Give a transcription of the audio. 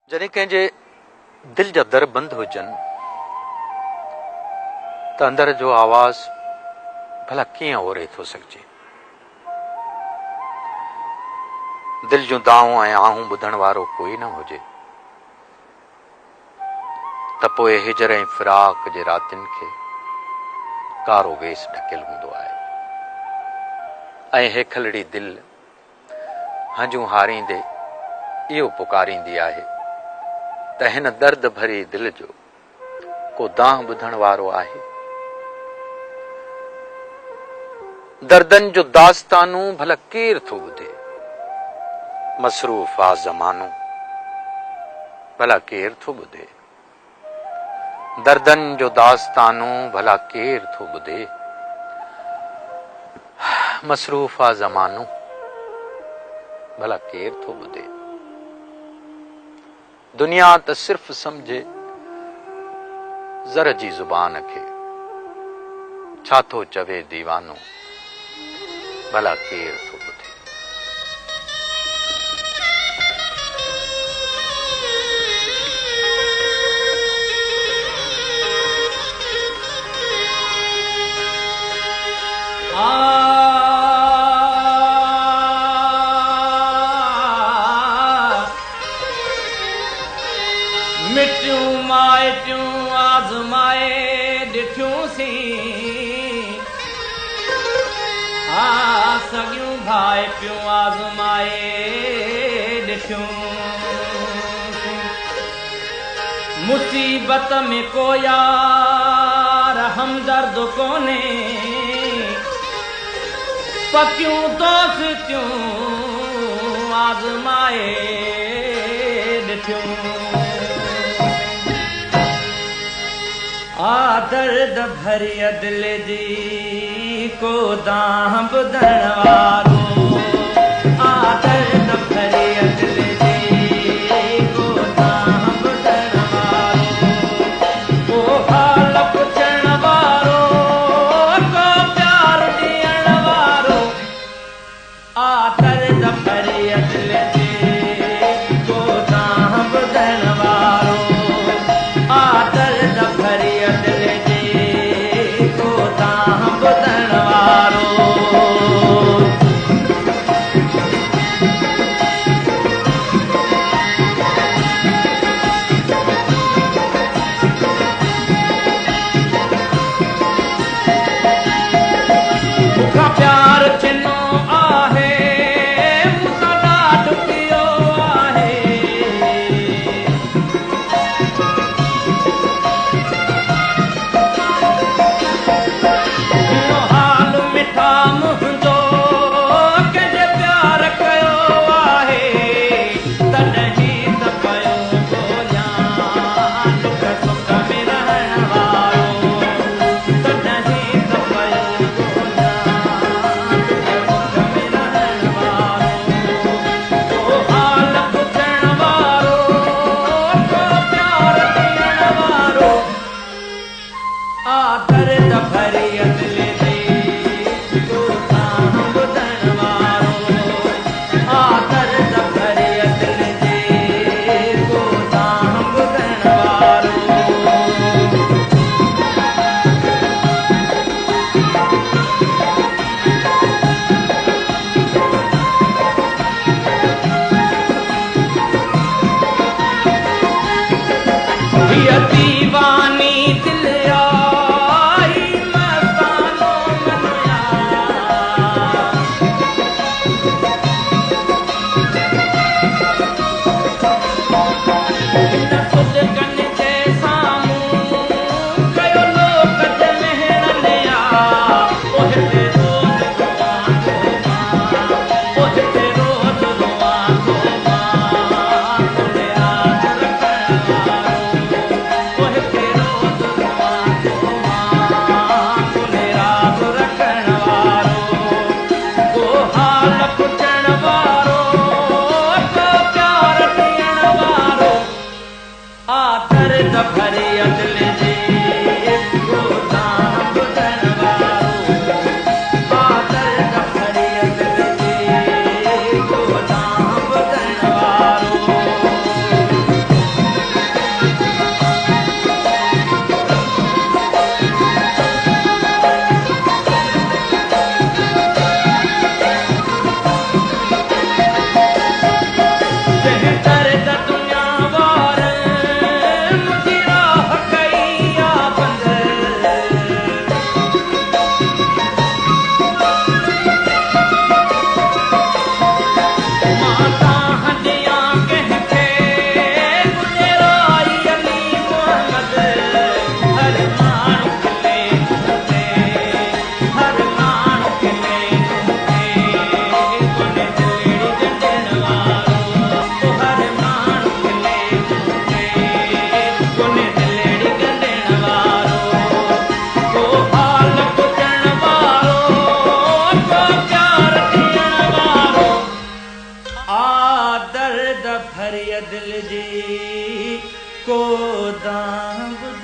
जॾहिं कंहिंजे दिल जा दर बंदि हुजनि त अंदर जो आवाज़ भला कीअं ओरे थो सघिजे। दिल जूं दाऊं ऐं आहूं ॿुधण वारो कोई न हुजे त पोइ हिजर ऐं फिराक जे रातिनि खे कारो वेस ढकियल हूंदो आहे ऐं हेखलड़ी दिल हंजूं हारींदे इहो पुकारींदी आहे त हिन दर्द भरी दिल जो को दांह ॿुधण वारो आहे। दर्दनि जो दास्तानूं भला केर थो ॿुधे, मसरूफ़ आ ज़मानो भला केर थो ॿुधे। दर्दनि जो दास्तानूं भला केर थो ॿुधे, मसरूफ़ आ ज़मानो भला केर थो ॿुधे। दुनिया त सिर्फ़ सम्झे ज़र जी ज़ुबान खे, छा थो चवे दीवानो भला केर थो ॿुधे। मिटियूं माइटियूं आज़माए ॾिठियूंसीं, सॻियूं भाइटियूं आज़माए ॾिठियूंसीं। मुसीबत में को यार हमदर्द कोन्हे, पकियूं दोस्तियूं आज़माए ॾिठियूं। दर्द भरी दिल जी को दांह ॿुधण वारो, दर्द भरी दिल जी को दांह ॿुधण वारो, को हाल पुछण वारो, को प्यार ॾियण वारो। दर्द भरी दिल जी को दांह ॿुधण वारो, दर्द भरी दिल जी को दांह ॿुधण वारो। मूंखां प्यार छिनो आहे, मूंसां ॾाढ पियो आहे, हाल मिठा मुंहिंजो कंहिंजे प्यार कयो आहे, तॾहिं त कयो ॻोल्हियां दुख सुख में रहण वारो, तॾहिं त कयो ॻोल्हियां दुख सुख में रहण वारो, को हाल पुछण वारो, को प्यार ॾियण वारो। दर्द भरी दिल जी को दांह ॿुधण वारो, दर्द भरी दिल जी को दांह ॿुधण वारो। हीअ दीवानी दिल आई मस्तानो मनया, हिन सुॾकनि जे साम्हूं कयो लोक जे मेहणनिया, ओ हिते रोज़ रोआं थो मां, ओ हिते रोज़ रोआं थो मां, तुंहिंजे यादि रखण वारो, ओ हिते रोज़ रोआं थो को दाम